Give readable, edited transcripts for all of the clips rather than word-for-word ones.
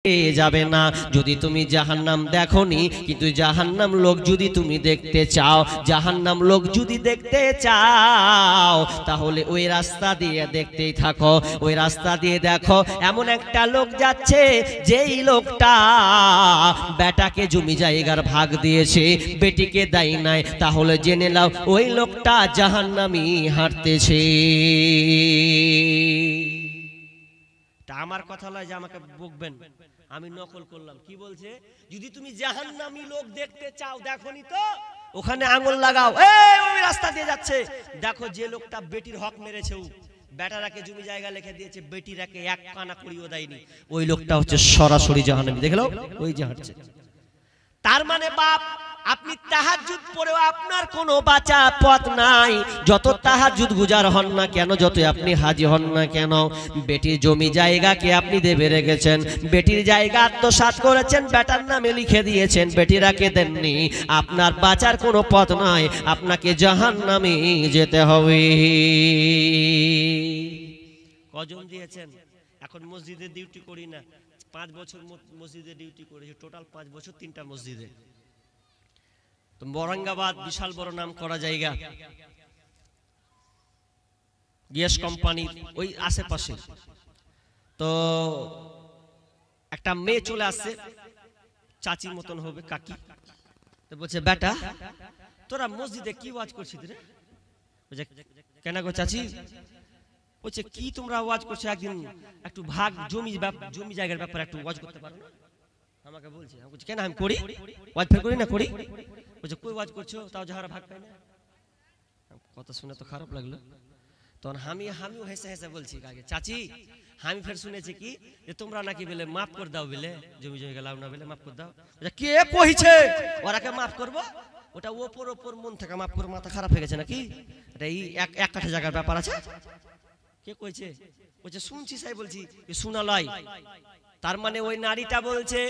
যাবে না। যদি তুমি জাহান্নাম দেখোনি, কিন্তু জাহান্নাম লোক যদি তুমি দেখতে চাও, জাহান্নাম লোক যদি দেখতে চাও, তাহলে ওই রাস্তা দিয়ে দেখতেই থাকো। ওই রাস্তা দিয়ে দেখো, এমন একটা লোক যাচ্ছে, যেই লোকটা বেটাকে জমি জায়গার ভাগ দিয়েছে, বেটিকে দেয় নাই। তাহলে জেনে নাও ওই লোকটা জাহান্নামী হাঁটতেছে। আমার কথা নয় যে আমাকে বকবেন, আমি নকল করলাম। কি বলছে? যদি তুমি জাহান্নামী লোক দেখতে চাও, দেখোনি তো, ওখানে আঙুল লাগাও। এই ওই রাস্তা দিয়ে যাচ্ছে, দেখো যে লোকটা বেটির হক মেরেছে, বেটারাকে জমি জায়গা লিখে দিয়েছে, বেটিরাকে এক কানা করিও দেয়নি, ওই লোকটা হচ্ছে সরাসরি জাহান্নামী। দেখলো ওই যে হাঁটছে। তার মানে বাপ, আপনি তাহাজ্জুদ পড়েও আপনার কোনো বাঁচার পথ নাই। যত তাহাজ্জুদ গুজার হন না কেন, যত আপনি হাজি হন না কেন, বেটির জমি জায়গাকে আপনি দেবে রেখেছেন, বেটির জায়গা আত্মসাৎ করেছেন, বেটার নামে লিখে দিয়েছেন, বেটিরাকে দেননি, আপনার বাঁচার কোনো পথ নাই, আপনাকে জাহান্নামে যেতে হবে। কজন দিয়েছেন? এখন মসজিদে ডিউটি করি না, 5 বছর মসজিদে ডিউটি করেছি, টোটাল 5 বছর 3টা মসজিদে। তো বরঙ্গাবাদ বিশাল বড় নাম করা জায়গা, গ্যাস কোম্পানি ওই আশেপাশে। তো একটা মেয়ে চলে আসছে, চাচির মতন হবে, কাকি। তো বলছে, বেটা তোরা মসজিদে কি ওয়াজ করছিস রে? বলছে, কেন গো চাচি? বলছে, কি তোমরা ওয়াজ করছো, একদিন একটু ভাগ জমি জায়গার ব্যাপারে একটু ওয়াজ করতে পারো না? আমাকে বলছে। আমি বলছি, কেন আমি করি, ওয়াজ ফের করি না, করি। বলছে, কই ওয়াজ করছো, তাও যাহারা ভাগ পায় না। কথা শুনে তো খারাপ লাগলো। তখন আমিও হেসে হেসে বলছি, আগে চাচি আমি ফের শুনেছি কি, যে তোমরা নাকি বলে মাফ করে দাও, বলে জমি জায়গা লাও না, বলে মাফ করে দাও। কে কইছে ওরাকে মাফ করবো? ওটা ওপর মন থেকে মাফ করে মাথা খারাপ হয়ে গেছে নাকি? এটা এই এক কাঠা জায়গার ব্যাপার আছে। কে কইছে? বলছে, শুনছি সাই, বলছি শোনা লয়। তার মানে ওই নারীটা বলছে,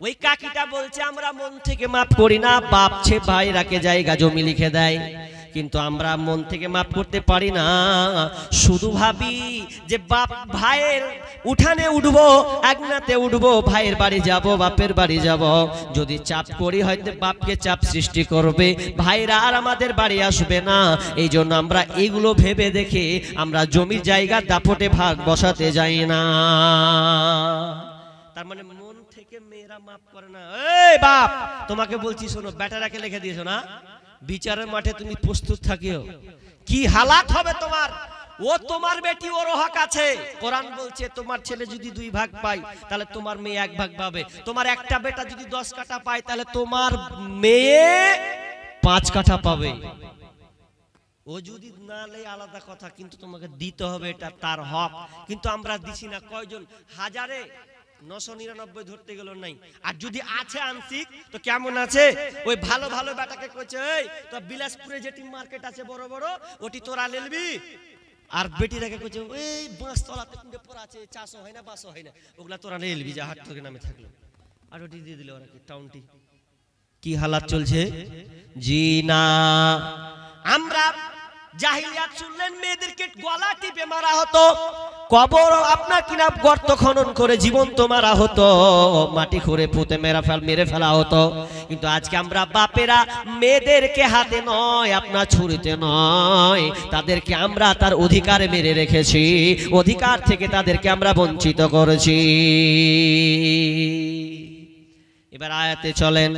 ওই কাকিটা বলছে, আমরা মন থেকে মাফ করি না, বাপ ছে ভাইরাকে জায়গা জমি লিখে দেয়, কিন্তু আমরা মন থেকে মাফ করতে পারি না। শুধু ভাবি যে বাপ ভাইয়ের উঠানে উঠবো, আগনাতে উঠবো, ভাইয়ের বাড়ি যাব, বাপের বাড়ি যাব, যদি চাপ করি হয়তো বাপকে চাপ সৃষ্টি করবে, ভাইরা আর আমাদের বাড়ি আসবে না। এই জন্য আমরা এগুলো ভেবে দেখে আমরা জমির জায়গা দাপটে ভাগ বসাতে যাই না। তার মানে মন থেকে মেয়েরা মাফ করে না। এই বাপ, তোমাকে বলছি শোনো, বেটারাকে লিখে দিয়েছো না, বিচারের মাঠে তুমি প্রস্তুত থাকিও, কি হালাত হবে তোমার। ও তোমার বেটি, ওর হক আছে। কোরআন বলছে, তোমার ছেলে যদি 2 ভাগ পায়, তাহলে তোমার মেয়ে 1 ভাগ পাবে। তোমার একটা বেটা যদি 10 কাঠা পায়, তাহলে তোমার মেয়ে 5 কাঠা পাবে। ও যদি না লে আলাদা কথা, কিন্তু তোমাকে দিতে হবে, এটা তার হক। কিন্তু আমরা দিছি না। কয়জন? হাজারে 999 ধরতে গেল নাই। আর যদি আছে আংশিক, তো কেমন আছে? ওই ভালো ভালো বেটাকে কইছে, এই তো বিলাসপুরে যেটি মার্কেট আছে বড় বড়, ওটি তোরা লেলবি। আর বেটিরাকে কইছে, ওই বাঁশতলাতে কুঁড়ে পড়া আছে, 400 হয় না 500 হয় না, ওগুলা তোরা লেলবি, যা হাট থেকে নামে থাকলো। আর ওটি দিয়ে দিল ওরা, কি টাউনটি। কি হালাত চলছে জি না। আমরা জাহিলিয়াত শুনলেন, মেয়েদেরকে গলা টিপে মারা হতো, কবর আপনার কিনা গর্ত খনন করে জীবন্ত মারা হতো, মাটি খুঁড়ে পুঁতে মেরে ফেলা হতো। কিন্তু আজকে আমরা বাপেরা মেয়েদেরকে হাতে নয়, আপনার ছুরিতে নয়, তাদেরকে আমরা তার অধিকারে মেরে রেখেছি, অধিকার থেকে তাদেরকে আমরা বঞ্চিত করেছি। এবার আয়াতে চলেন,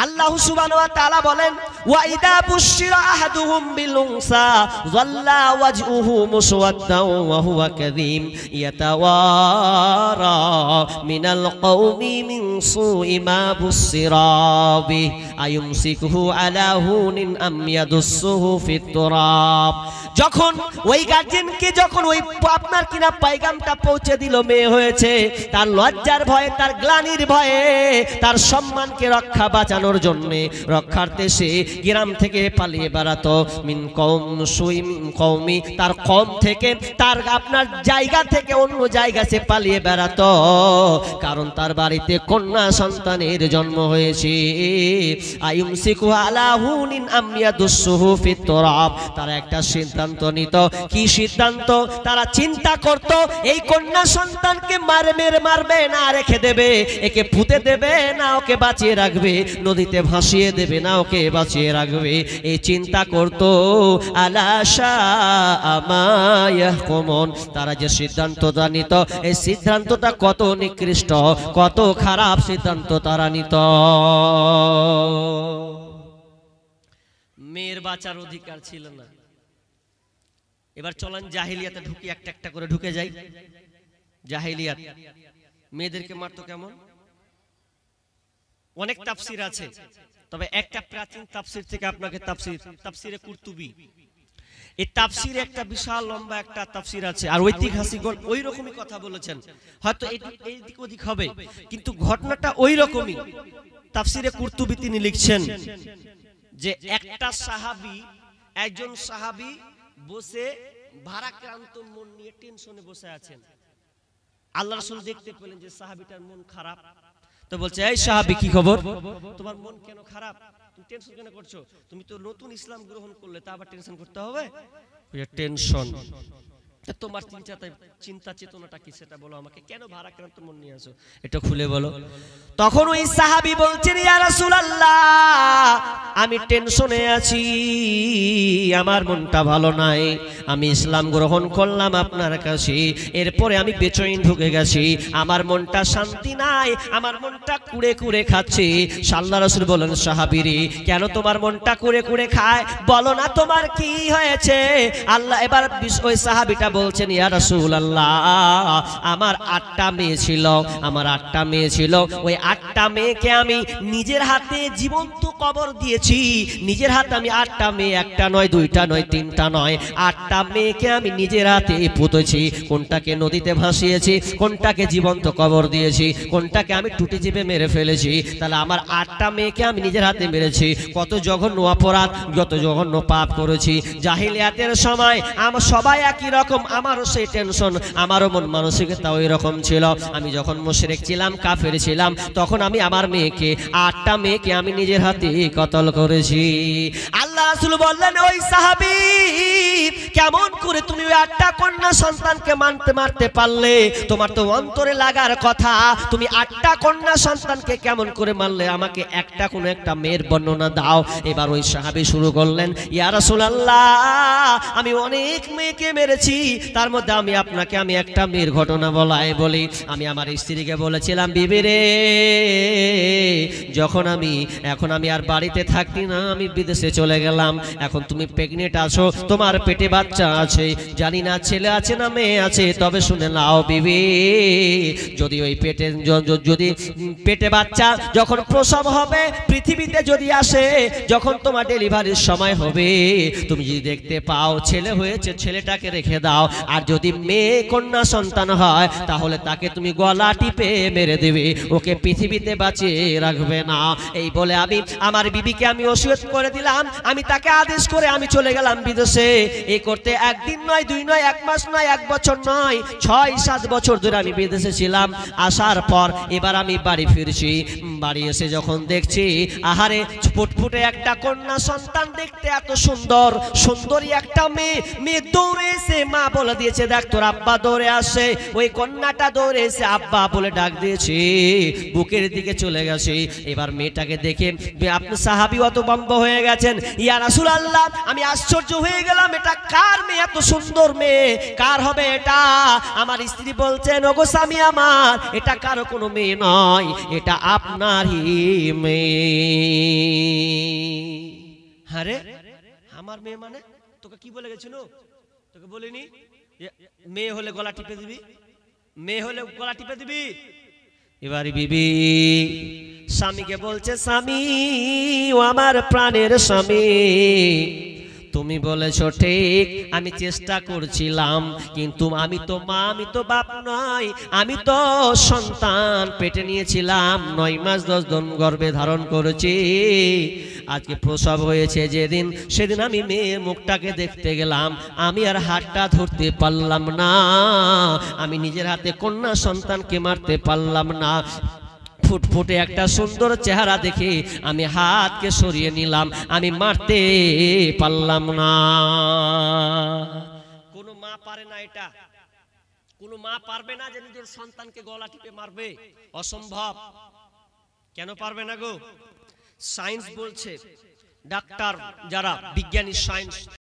আল্লাহ সুবহানাহু ওয়া তাআলা বলেন, ওয়া ইদা বুশিরা আহাদুহুম বিল উনসা যাল্লা ওয়াজহুহু মুসওয়াদ্দান ওয়া হুয়া কাযীম ইয়াতাওয়ারা মিনাল কওমি মিন সুই মা বুশিরা বি আয়ুমসিকুহু আলা হুনিন আম ইয়াদুসসুহু ফিত তুরাব। যখন ওই গার্জিয়ানকে, যখন ওই আপনার কিনা পায়গামটা পৌঁছে দিল, মেয়ে হয়েছে, তার লজ্জার ভয়ে, তার গ্লানির ভয়ে, তার সম্মানকে রক্ষা বাঁচানোর জন্য জন্য রক্ষার্থে সে গ্রাম থেকে পালিয়ে বেড়াতো মিন কওমি তার কওম থেকে তার আপনার জায়গা থেকে অন্য জায়গা সে পালিয়ে বেড়াতো কারণ তার বাড়িতে কন্যা সন্তানের জন্ম হয়েছে আইয়ুমসিকু আলা হুনিন আম ইয়াদুসসুহু ফিত তুরাব তারা একটা সিদ্ধান্ত নিত কি সিদ্ধান্ত তারা চিন্তা করত এই কন্যা সন্তানকে মারবে না রেখে দেবে একে পুঁতে দেবে না ওকে বাঁচিয়ে রাখবে নদীতে ভাসিয়ে দেবে না ওকে বাঁচিয়ে রাখবে এই চিন্তা করত আলা শাআ মা ইয়াহকুমুন তারা যে সিদ্ধান্তটা নিত এই সিদ্ধান্তটা কত নিকৃষ্ট কত খারাপ সিদ্ধান্ত তারা নিত মেয়ের বাঁচার অধিকার ছিল না এবার চলেন জাহিলিয়াতে ঢুকি একটা একটা করে ঢুকে যাই জাহিলিয়াত মেয়েদেরকে মারতো কেমন অনেক তাফসীর আছে তবে একটা প্রাচীন তাফসীর থেকে আপনাকে তাফসীরে কুরতুবী এই তাফসীরে একটা বিশাল লম্বা একটা তাফসীর আছে আর ঐতিহাসিকগণ ওই রকমই কথা বলেছেন হয়তো এই দিক ওদিক হবে কিন্তু ঘটনাটা ওই রকমই তাফসীরে কুরতুবী তিনি লিখছেন যে একটা সাহাবী একজন সাহাবী বসে ভারাক্রান্ত মন নিয়ে টেনশনে বসে আছেন আল্লাহ রাসূল দেখতে পেলেন যে সাহাবীটার মন খারাপ তো বলছে এই সাহাবী কি খবর তোমার মন কেন খারাপ তুমি টেনশন কেন করছো তুমি তো নতুন ইসলাম গ্রহণ করলে তা আবার টেনশন করতে হবে টেনশন তোমার চিন্তা চেতনাটা কি সেটা বলো আমাকে কেন ভারাক্রান্ত মন নিয়ে আসো এটা খুলে বলো তখন ওই সাহাবী বলছেন ইয়া রাসূলুল্লাহ আমি টেনশনে আছি আমার মনটা ভালো নাই আমি ইসলাম গ্রহণ করলাম আপনার কাছে এরপরে আমি বেচৈন ঢুকে গেছি আমার মনটা শান্তি নাই আমার মনটা কুড়ে কুড়ে খাচ্ছে আল্লাহর রাসূল বলেন সাহাবীরে কেন তোমার মনটা কুড়ে কুড়ে খায় বলো না তোমার কি হয়েছে আল্লাহ এবার ওই সাহাবীটা বলছেন ইয়া রাসূলুল্লাহ আমার 8টা মেয়ে ছিল ওই 8টা মেয়েকে আমি নিজের হাতে জীবন্ত কবর দিয়েছি নিজের হাতে আমি 8টা মেয়ে একটা নয় দুইটা নয় তিনটা নয় 8টা মেয়েকে আমি নিজের হাতে পুঁতেছি কোনটাকে নদীতে ভাসিয়েছি কোনটাকে জীবন্ত কবর দিয়েছি কোনটাকে আমি টুটি চিপে মেরে ফেলেছি তাহলে আমার 8টা মেয়েকে আমি নিজের হাতে মেরেছি কত জঘন্য অপরাধ কত জঘন্য পাপ করেছি জাহিলিয়াতের সময় আমরা সবাই একই রকম আমারও সেই টেনশন আমারও মন মানসিকতা ওই রকম ছিল আমি যখন মুশরিক ছিলাম কাফের ছিলাম তখন আমি আমার মেয়েকে 8টা মেয়েকে আমি নিজের হাতে কতল করেছি আল্লাহ রাসূল বললেন ওই সাহাবী কেমন করে তুমি ওই 8টা কন্যা সন্তানকে মারতে পারলে তোমার তো অন্তরে লাগার কথা তুমি 8টা কন্যা সন্তানকে কেমন করে মারলে আমাকে একটা কোন একটা মেয়ের বর্ণনা দাও এবার ওই সাহাবী শুরু করলেন ইয়া রাসূলুল্লাহ আমি অনেক মেয়েকে মেরেছি তার মধ্যে আমি আপনাকে একটা মেয়ের ঘটনা বলি আমি আমার স্ত্রীকে বলেছিলাম বিবি রে এখন আমি আর বাড়িতে থাকি না আমি বিদেশে চলে গেলাম এখন তুমি প্রেগনেন্ট আছো তোমার পেটে বাচ্চা আছে জানি না ছেলে আছে না মেয়ে আছে তবে শুনে নাও বিবি যদি ওই পেটে বাচ্চা যখন প্রসব হবে পৃথিবীতে যদি আসে যখন তোমার ডেলিভারির সময় হবে তুমি যদি দেখতে পাও ছেলে হয়েছে ছেলেটাকে রেখে দাও আর যদি মেয়ে কন্যা সন্তান হয় তাহলে তাকে তুমি গলা টিপে মেরে দেবে ওকে পৃথিবীতে বাঁচিয়ে রাখবে না এই বলে আমি আমার বিবিকে আমি ওসিয়ত করে দিলাম আমি তাকে আদেশ করে আমি চলে গেলাম বিদেশে এই করতে একদিন নয় দুই নয় এক মাস নয় এক বছর নয় 6-7 বছর ধরে আমি বিদেশে ছিলাম আসার পর এবার আমি বাড়ি ফিরছি বাড়ি এসে যখন দেখছি আহারে ফুটফুটে একটা কন্যা সন্তান দেখতে এত সুন্দরী একটা মেয়ে দৌড়ে এসে মা বলে দিয়েছে দেখ তোর আব্বা দৌড়ে আসে ওই কন্যাটা দৌড়ে এসে আব্বা বলে ডাক দিয়েছে বুকের দিকে চলে গেছে এবার মেয়েটাকে দেখে আপনি সাহাবী অত বম্ব হয়ে গেছেন ইয়া রাসূলুল্লাহ আমি আশ্চর্য হয়ে গেলাম এটা কার মেয়ে এত সুন্দর মেয়ে কার হবে এটা আমার স্ত্রী বলছেন ওগো স্বামী আমার এটা কারো কোনো মেয়ে নয় এটা আপনারই মেয়ে আরে আমার মেয়ে মানে তোকে কি বলে গেছিল তোকে বলিনি মেয়ে হলে গলা টিপে দিবি এবারে বিবি স্বামীকে বলছে স্বামী ও আমার প্রাণের স্বামী তুমি বলেছো ঠিক, আমি চেষ্টা করছিলাম, কিন্তু আমি তো মা, আমি তো বাপ নয়, আমি তো সন্তান পেটে নিয়েছিলাম, 9 মাস 10 দিন গর্ভে ধারণ করেছি। আজকে প্রসব হয়েছে যেদিন, সেদিন আমি মেয়ের মুখটাকে দেখতে গেলাম, আমি আর হাতটা ধরতে পারলাম না, আমি নিজের হাতে কন্যা সন্তানকে মারতে পারলাম না। ফুটফুটে একটা সুন্দর চেহারা দেখে আমি হাতকে সরিয়ে নিলাম, আমি মারতে পারলাম না। কোনো মা পারে না এটা, কোনো মা পারবে না যে নিজের সন্তানকে গলা টিপে মারবে, অসম্ভব। কেন পারবে না গো? সায়েন্স বলছে, ডাক্তার যারা বিজ্ঞানী, সায়েন্স